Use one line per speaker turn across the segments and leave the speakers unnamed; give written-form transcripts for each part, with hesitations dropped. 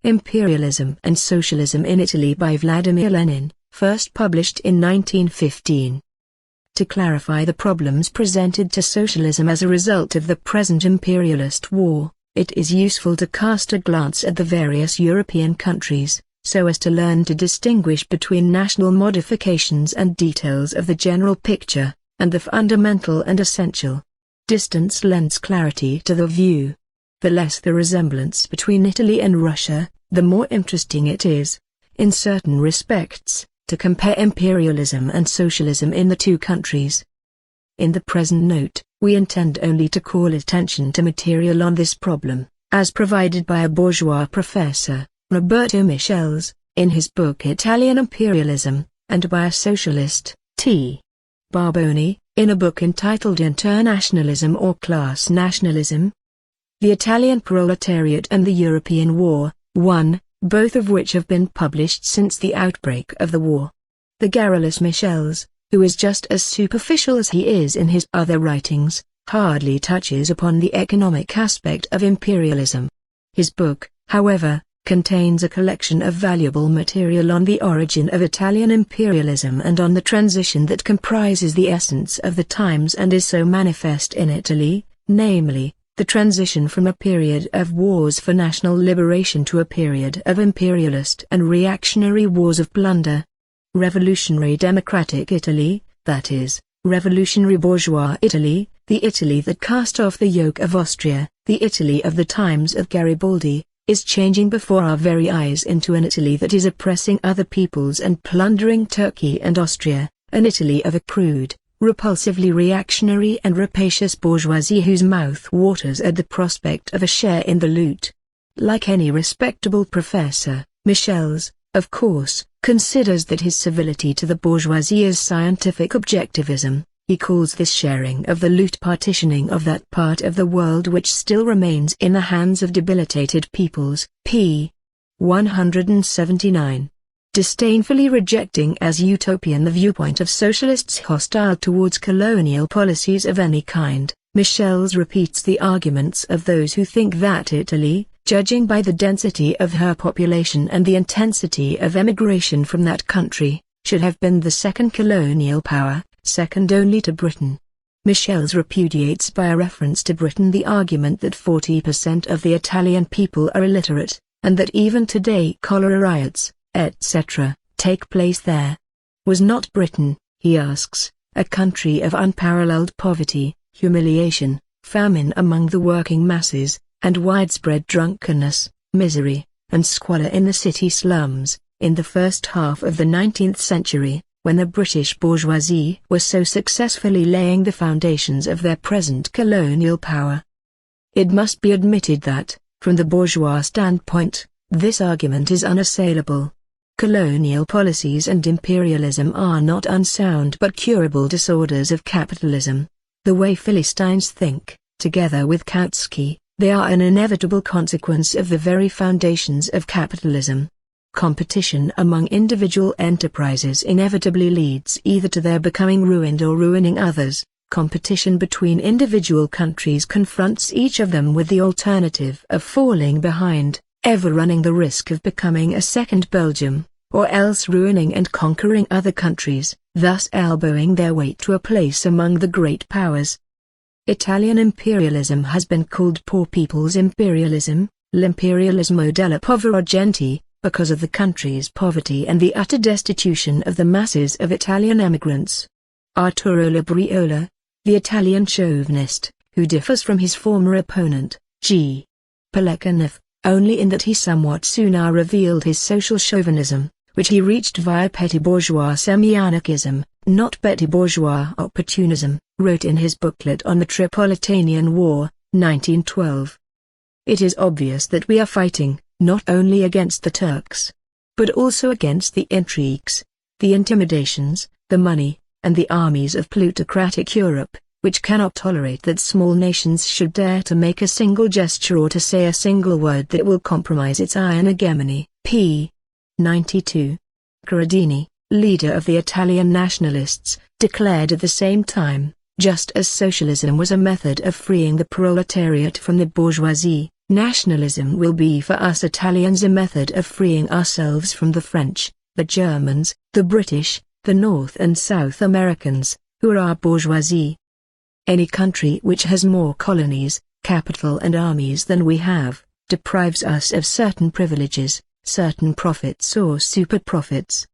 Imperialism and Socialism in Italy by Vladimir Lenin, first published in 1915. To clarify the problems presented to socialism as a result of the present imperialist war, it is useful to cast a glance at the various European countries, so as to learn to distinguish between national modifications and details of the general picture, and the fundamental and essential. Distance lends clarity to the view. The less the resemblance between Italy and Russia, the more interesting it is, in certain respects, to compare imperialism and socialism in the two countries. In the present note, we intend only to call attention to material on this problem, as provided by a bourgeois professor, Roberto Michels, in his book Italian Imperialism, and by a socialist, T. Barboni, in a book entitled Internationalism or Class Nationalism. The Italian Proletariat and the European War, 1, both of which have been published since the outbreak of the war. The garrulous Michels, who is just as superficial as he is in his other writings, hardly touches upon the economic aspect of imperialism. His book, however, contains a collection of valuable material on the origin of Italian imperialism and on the transition that comprises the essence of the times and is so manifest in Italy, namely, the transition from a period of wars for national liberation to a period of imperialist and reactionary wars of plunder. Revolutionary democratic Italy, that is, revolutionary bourgeois Italy, the Italy that cast off the yoke of Austria, the Italy of the times of Garibaldi, is changing before our very eyes into an Italy that is oppressing other peoples and plundering Turkey and Austria, an Italy of a crude, repulsively reactionary and rapacious bourgeoisie whose mouth waters at the prospect of a share in the loot. Like any respectable professor, Michels, of course, considers that his civility to the bourgeoisie is scientific objectivism. He calls this sharing of the loot partitioning of that part of the world which still remains in the hands of debilitated peoples, p. 179. Disdainfully rejecting as utopian the viewpoint of socialists hostile towards colonial policies of any kind, Michels repeats the arguments of those who think that Italy, judging by the density of her population and the intensity of emigration from that country, should have been the second colonial power, second only to Britain. Michels repudiates by a reference to Britain the argument that 40% of the Italian people are illiterate, and that even today cholera riots, etc., take place there. Was not Britain, he asks, a country of unparalleled poverty, humiliation, famine among the working masses, and widespread drunkenness, misery, and squalor in the city slums, in the first half of the 19th century, when the British bourgeoisie was so successfully laying the foundations of their present colonial power? It must be admitted that, from the bourgeois standpoint, this argument is unassailable. Colonial policies and imperialism are not unsound but curable disorders of capitalism. The way Philistines think, together with Kautsky, they are an inevitable consequence of the very foundations of capitalism. Competition among individual enterprises inevitably leads either to their becoming ruined or ruining others. Competition between individual countries confronts each of them with the alternative of falling behind, ever running the risk of becoming a second Belgium, or else ruining and conquering other countries, thus elbowing their way to a place among the great powers. Italian imperialism has been called poor people's imperialism, l'imperialismo della povera gente, because of the country's poverty and the utter destitution of the masses of Italian emigrants. Arturo Labriola, the Italian chauvinist, who differs from his former opponent, G. Plekhanov, only in that he somewhat sooner revealed his social chauvinism, which he reached via petty bourgeois semi-anarchism, not petty bourgeois opportunism, wrote in his booklet on the Tripolitanian War, 1912. It is obvious that we are fighting, not only against the Turks, but also against the intrigues, the intimidations, the money, and the armies of plutocratic Europe, which cannot tolerate that small nations should dare to make a single gesture or to say a single word that will compromise its iron hegemony. p. 92. Corradini, leader of the Italian nationalists, declared at the same time, just as socialism was a method of freeing the proletariat from the bourgeoisie, Nationalism will be for us Italians a method of freeing ourselves from the French, the Germans, the British, the North and South Americans, who are our bourgeoisie. Any country which has more colonies, capital and armies than we have, deprives us of certain privileges, certain profits or super-profits.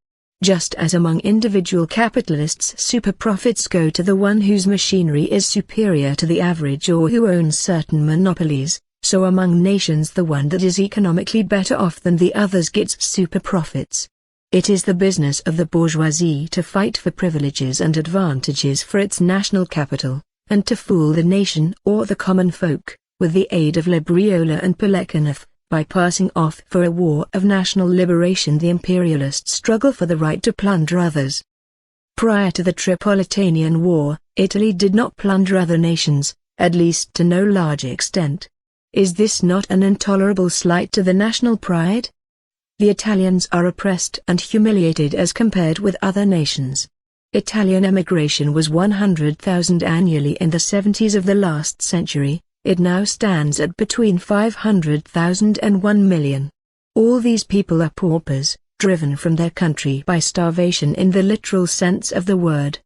Just as among individual capitalists super-profits go to the one whose machinery is superior to the average or who owns certain monopolies, so among nations the one that is economically better off than the others gets super-profits. It is the business of the bourgeoisie to fight for privileges and advantages for its national capital, and to fool the nation or the common folk, with the aid of Labriola and Plekhanov, by passing off for a war of national liberation the imperialist struggle for the right to plunder others. Prior to the Tripolitanian War, Italy did not plunder other nations, at least to no large extent. Is this not an intolerable slight to the national pride? The Italians are oppressed and humiliated as compared with other nations. Italian emigration was 100,000 annually in the 70s of the last century. It now stands at between 500,000 and 1 million. All these people are paupers, driven from their country by starvation in the literal sense of the word.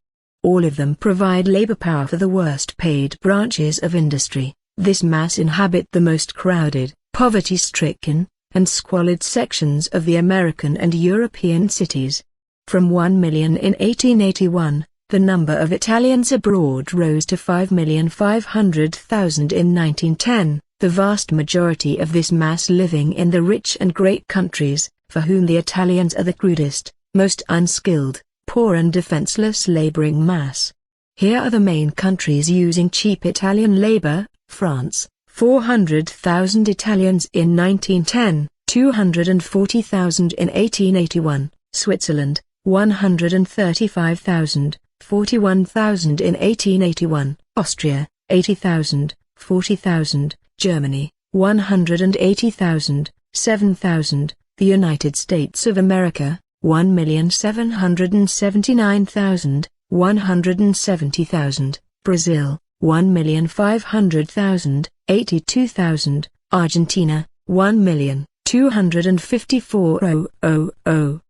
All of them provide labor power for the worst paid branches of industry. This mass inhabit the most crowded, poverty-stricken, and squalid sections of the American and European cities. From 1 million in 1881, the number of Italians abroad rose to 5,500,000 in 1910, the vast majority of this mass living in the rich and great countries, for whom the Italians are the crudest, most unskilled, poor and defenseless laboring mass. Here are the main countries using cheap Italian labor: France, 400,000 Italians in 1910, 240,000 in 1881, Switzerland, 135,000, 41,000 in 1881, Austria, 80,000, 40,000, Germany, 180,000, 7,000, the United States of America, 1,779,000, 170,000, Brazil, 1,500,000, 82,000, Argentina, 1,254,000.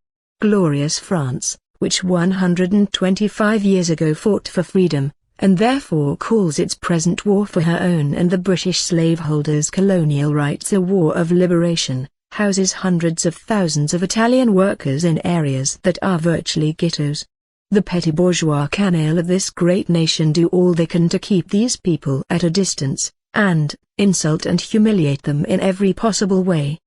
Glorious France, which 125 years ago fought for freedom, and therefore calls its present war for her own and the British slaveholders' colonial rights a war of liberation, houses hundreds of thousands of Italian workers in areas that are virtually ghettos. The petty bourgeois canaille of this great nation do all they can to keep these people at a distance, and insult and humiliate them in every possible way.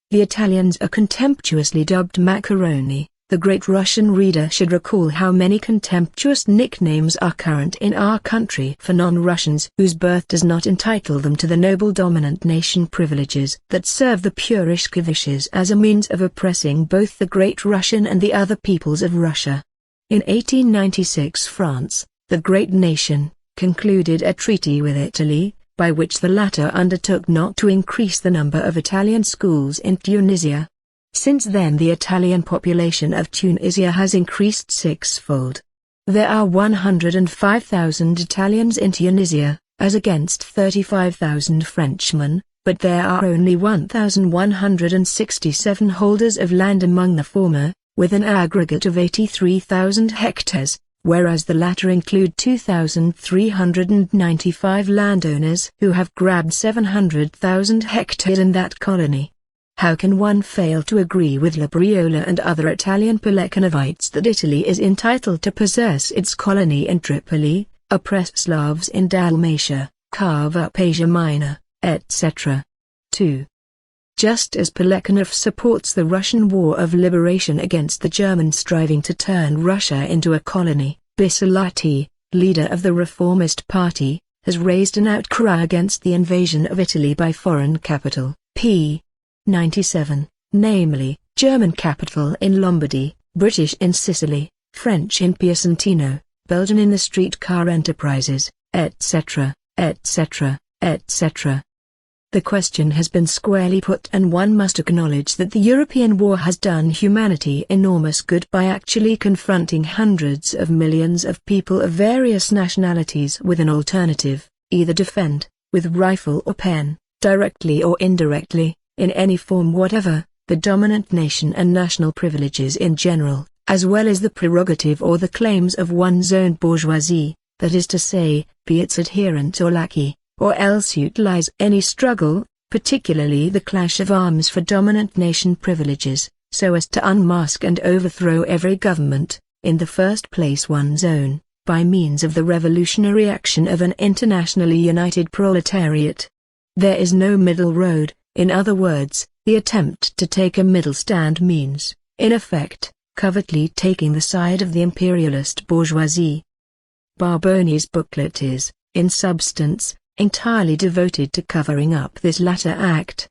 The Italians are contemptuously dubbed macaroni. The great Russian reader should recall how many contemptuous nicknames are current in our country for non-Russians whose birth does not entitle them to the noble dominant nation privileges that serve the Purishkevishes as a means of oppressing both the great Russian and the other peoples of Russia. In 1896 France, the great nation, concluded a treaty with Italy, by which the latter undertook not to increase the number of Italian schools in Tunisia. Since then the Italian population of Tunisia has increased sixfold. There are 105,000 Italians in Tunisia, as against 35,000 Frenchmen, but there are only 1,167 holders of land among the former, with an aggregate of 83,000 hectares, whereas the latter include 2,395 landowners who have grabbed 700,000 hectares in that colony. How can one fail to agree with Labriola and other Italian Plekhanovites that Italy is entitled to possess its colony in Tripoli, oppress Slavs in Dalmatia, carve up Asia Minor, etc. 2. Just as Plekhanov supports the Russian war of liberation against the Germans striving to turn Russia into a colony, Bissolati, leader of the Reformist Party, has raised an outcry against the invasion of Italy by foreign capital, p. 97, namely, German capital in Lombardy, British in Sicily, French in Piacentino, Belgian in the streetcar enterprises, etc., etc., etc. The question has been squarely put, and one must acknowledge that the European war has done humanity enormous good by actually confronting hundreds of millions of people of various nationalities with an alternative: either defend, with rifle or pen, directly or indirectly, in any form whatever, the dominant nation and national privileges in general, as well as the prerogative or the claims of one's own bourgeoisie, that is to say, be its adherent or lackey, or else utilize any struggle, particularly the clash of arms for dominant nation privileges, so as to unmask and overthrow every government, in the first place one's own, by means of the revolutionary action of an internationally united proletariat. There is no middle road, in other words, the attempt to take a middle stand means, in effect, covertly taking the side of the imperialist bourgeoisie. Barboni's booklet is, in substance, entirely devoted to covering up this latter act.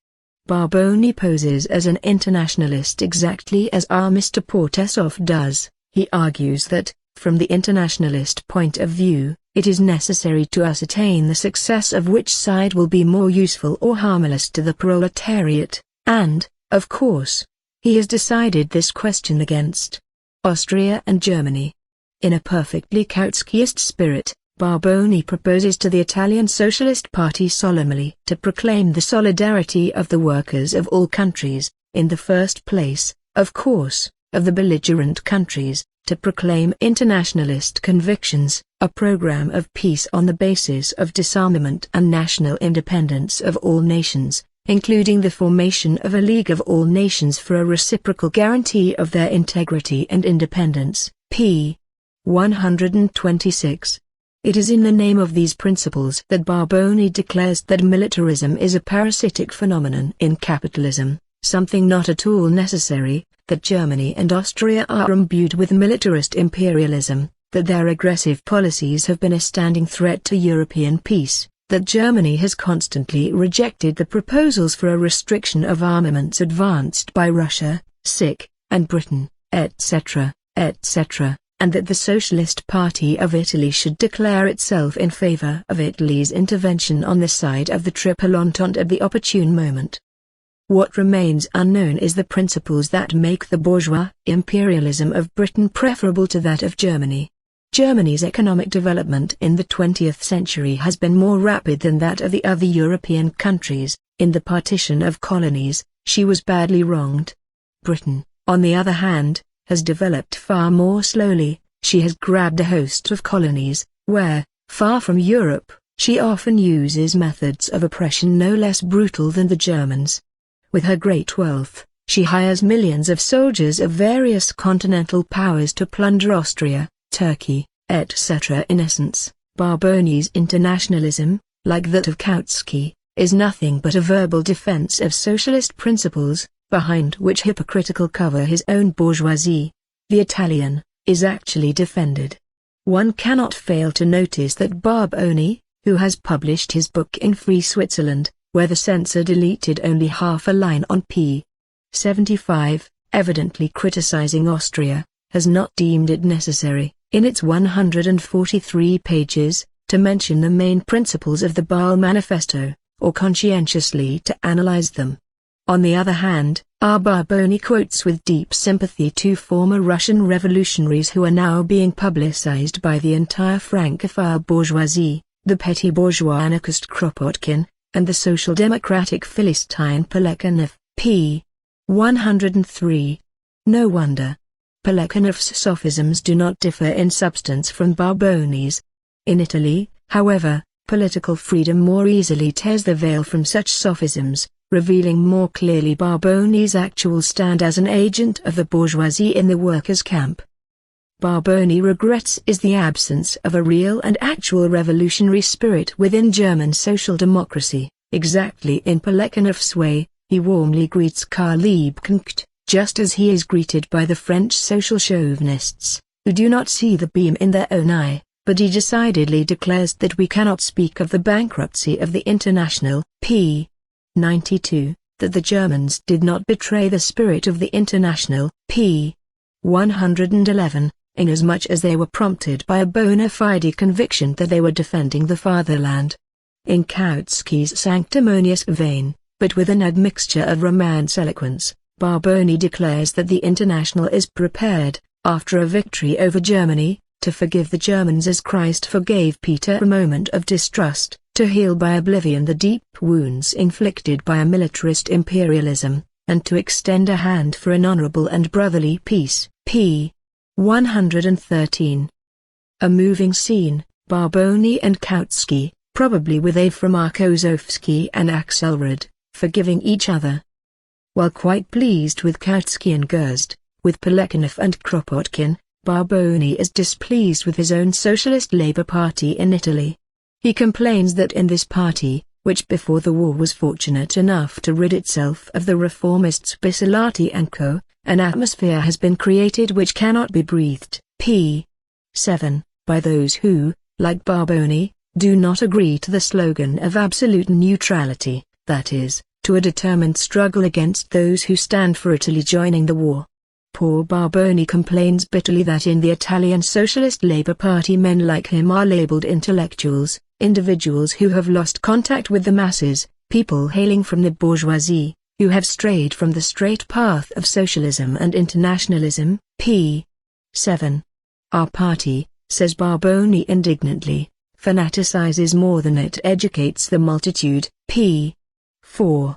Barboni poses as an internationalist exactly as our Mr. Portesov does. He argues that, from the internationalist point of view, it is necessary to ascertain the success of which side will be more useful or harmless to the proletariat, and, of course, he has decided this question against Austria and Germany. In a perfectly Kautskyist spirit, Barboni proposes to the Italian Socialist Party solemnly to proclaim the solidarity of the workers of all countries, in the first place, of course, of the belligerent countries, to proclaim internationalist convictions, a program of peace on the basis of disarmament and national independence of all nations, including the formation of a League of all nations for a reciprocal guarantee of their integrity and independence, p. 126. It is in the name of these principles that Barboni declares that militarism is a parasitic phenomenon in capitalism, something not at all necessary, that Germany and Austria are imbued with militarist imperialism, that their aggressive policies have been a standing threat to European peace, that Germany has constantly rejected the proposals for a restriction of armaments advanced by Russia, and Britain, etc., etc., and that the Socialist Party of Italy should declare itself in favor of Italy's intervention on the side of the Triple Entente at the opportune moment. What remains unknown is the principles that make the bourgeois imperialism of Britain preferable to that of Germany. Germany's economic development in the 20th century has been more rapid than that of the other European countries. In the partition of colonies, she was badly wronged. Britain, on the other hand, has developed far more slowly. She has grabbed a host of colonies, where, far from Europe, she often uses methods of oppression no less brutal than the Germans. With her great wealth, she hires millions of soldiers of various continental powers to plunder Austria, Turkey, etc. In essence, Barboni's internationalism, like that of Kautsky, is nothing but a verbal defense of socialist principles, behind which hypocritical cover his own bourgeoisie. The Italian is actually defended. One cannot fail to notice that Barboni, who has published his book in Free Switzerland, where the censor deleted only half a line on p. 75, evidently criticizing Austria, has not deemed it necessary, in its 143 pages, to mention the main principles of the Bâle Manifesto, or conscientiously to analyze them. On the other hand, R. Barboni quotes with deep sympathy two former Russian revolutionaries who are now being publicized by the entire Francophile bourgeoisie, the petty bourgeois anarchist Kropotkin, and the social democratic Philistine Plekhanov, p. 103. No wonder. Plekhanov's sophisms do not differ in substance from Barboni's. In Italy, however, political freedom more easily tears the veil from such sophisms, revealing more clearly Barboni's actual stand as an agent of the bourgeoisie in the workers' camp. Barboni regrets is the absence of a real and actual revolutionary spirit within German social democracy. Exactly in Plekhanov's way, he warmly greets Karl Liebknecht, just as he is greeted by the French social chauvinists, who do not see the beam in their own eye, but he decidedly declares that we cannot speak of the bankruptcy of the International, p. 92, that the Germans did not betray the spirit of the International, p. 111, inasmuch as they were prompted by a bona fide conviction that they were defending the fatherland. In Kautsky's sanctimonious vein, but with an admixture of romance eloquence, Barboni declares that the International is prepared, after a victory over Germany, to forgive the Germans as Christ forgave Peter a moment of distrust, to heal by oblivion the deep wounds inflicted by a militarist imperialism, and to extend a hand for an honorable and brotherly peace. p. 113. A moving scene, Barboni and Kautsky, probably with aid from Arkozovsky and Axelrod, forgiving each other. While quite pleased with Kautsky and Gerst, with Plekhanov and Kropotkin, Barboni is displeased with his own Socialist Labour Party in Italy. He complains that in this party, which before the war was fortunate enough to rid itself of the reformists Bisolati and co., an atmosphere has been created which cannot be breathed. p. 7, by those who, like Barboni, do not agree to the slogan of absolute neutrality, that is, to a determined struggle against those who stand for Italy joining the war. Poor Barboni complains bitterly that in the Italian Socialist Labour Party men like him are labelled intellectuals, individuals who have lost contact with the masses, people hailing from the bourgeoisie, who have strayed from the straight path of socialism and internationalism. p. 7. Our party, says Barboni indignantly, fanaticizes more than it educates the multitude. p. 4.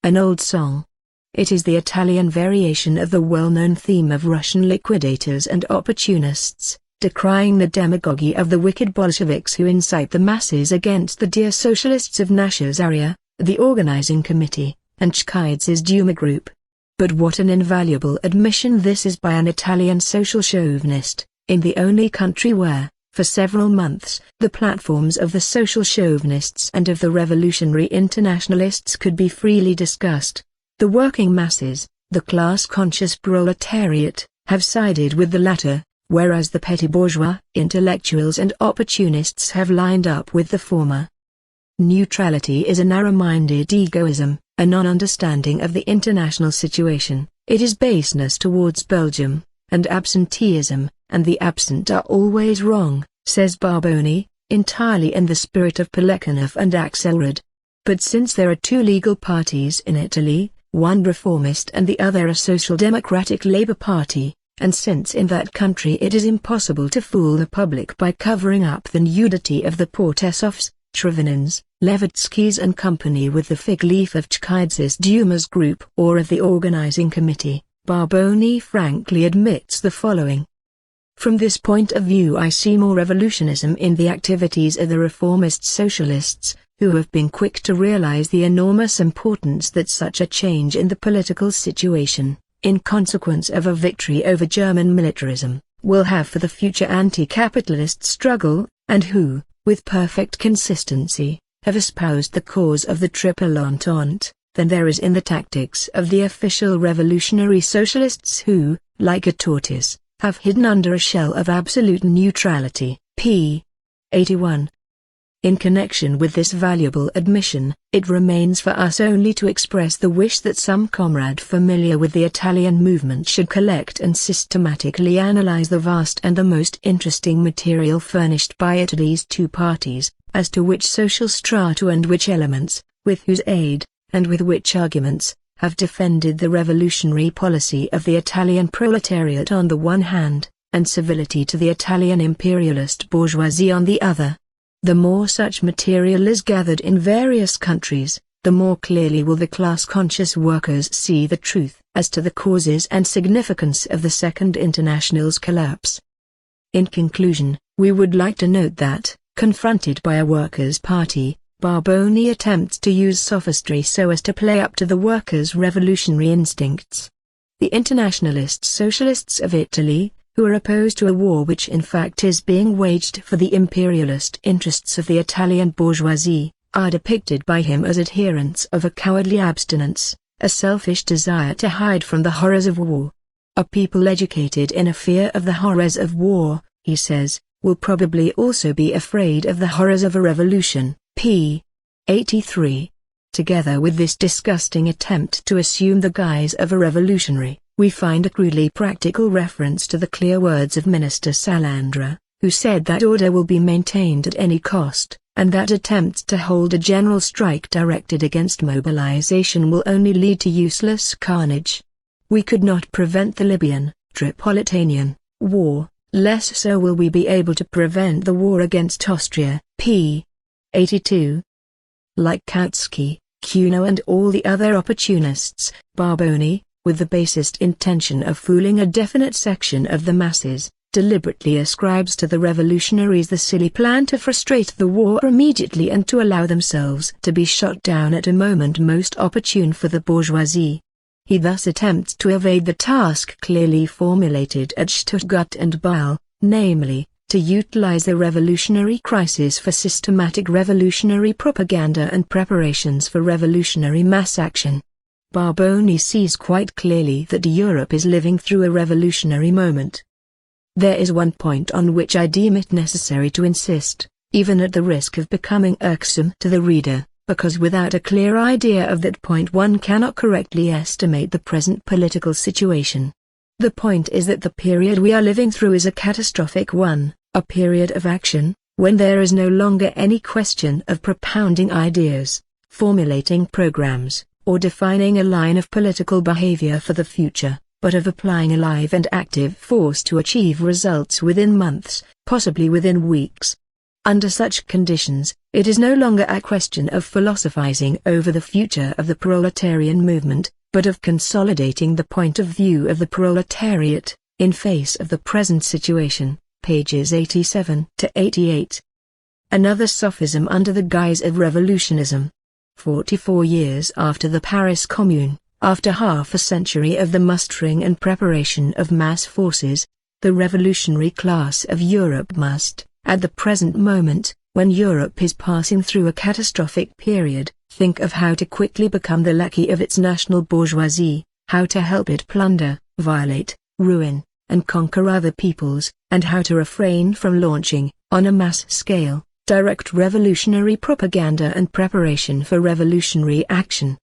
An old song. It is the Italian variation of the well-known theme of Russian liquidators and opportunists, decrying the demagogy of the wicked Bolsheviks who incite the masses against the dear socialists of Nasha's area, the organizing committee, and Chkaidz's Duma group. But what an invaluable admission this is by an Italian social chauvinist, in the only country where, for several months, the platforms of the social chauvinists and of the revolutionary internationalists could be freely discussed. The working masses, the class-conscious proletariat, have sided with the latter, whereas the petty bourgeois, intellectuals and opportunists have lined up with the former. Neutrality is a narrow-minded egoism, a non-understanding of the international situation. It is baseness towards Belgium, and absenteeism, and the absent are always wrong, says Barboni, entirely in the spirit of Plekhanov and Axelrod. But since there are two legal parties in Italy, one reformist and the other a social democratic Labour Party, and since in that country it is impossible to fool the public by covering up the nudity of the Portesovs, Trevinins, Levitskys and company with the fig leaf of Chkaidz's Duma's group or of the organizing committee, Barboni frankly admits the following. From this point of view I see more revolutionism in the activities of the reformist socialists, who have been quick to realize the enormous importance that such a change in the political situation, in consequence of a victory over German militarism, will have for the future anti-capitalist struggle, and who, with perfect consistency, have espoused the cause of the Triple Entente, than there is in the tactics of the official revolutionary socialists who, like a tortoise, have hidden under a shell of absolute neutrality. p. 81. In connection with this valuable admission, it remains for us only to express the wish that some comrade familiar with the Italian movement should collect and systematically analyze the vast and the most interesting material furnished by Italy's two parties, as to which social strata and which elements, with whose aid, and with which arguments, have defended the revolutionary policy of the Italian proletariat on the one hand, and civility to the Italian imperialist bourgeoisie on the other. The more such material is gathered in various countries, the more clearly will the class-conscious workers see the truth as to the causes and significance of the Second International's collapse. In conclusion, we would like to note that, confronted by a workers' party, Barboni attempts to use sophistry so as to play up to the workers' revolutionary instincts. The internationalist socialists of Italy, who are opposed to a war which in fact is being waged for the imperialist interests of the Italian bourgeoisie, are depicted by him as adherents of a cowardly abstinence, a selfish desire to hide from the horrors of war. A people educated in a fear of the horrors of war, he says, will probably also be afraid of the horrors of a revolution. p. 83. Together with this disgusting attempt to assume the guise of a revolutionary, we find a crudely practical reference to the clear words of Minister Salandra, who said that order will be maintained at any cost, and that attempts to hold a general strike directed against mobilization will only lead to useless carnage. We could not prevent the Libyan, Tripolitanian, war, less so will we be able to prevent the war against Austria. p. 82. Like Kautsky, Kuno and all the other opportunists, Barboni, with the basest intention of fooling a definite section of the masses, deliberately ascribes to the revolutionaries the silly plan to frustrate the war immediately and to allow themselves to be shot down at a moment most opportune for the bourgeoisie. He thus attempts to evade the task clearly formulated at Stuttgart and Bâle, namely, to utilize the revolutionary crisis for systematic revolutionary propaganda and preparations for revolutionary mass action. Barboni sees quite clearly that Europe is living through a revolutionary moment. There is one point on which I deem it necessary to insist, even at the risk of becoming irksome to the reader, because without a clear idea of that point one cannot correctly estimate the present political situation. The point is that the period we are living through is a catastrophic one, a period of action, when there is no longer any question of propounding ideas, formulating programs, or defining a line of political behavior for the future, but of applying a live and active force to achieve results within months, possibly within weeks. Under such conditions, it is no longer a question of philosophizing over the future of the proletarian movement, but of consolidating the point of view of the proletariat, in face of the present situation, pages 87 to 88. Another sophism under the guise of revolutionism. 44 years after the Paris Commune, after half a century of the mustering and preparation of mass forces, the revolutionary class of Europe must, at the present moment, when Europe is passing through a catastrophic period, think of how to quickly become the lackey of its national bourgeoisie, how to help it plunder, violate, ruin, and conquer other peoples, and how to refrain from launching, on a mass scale, direct revolutionary propaganda and preparation for revolutionary action.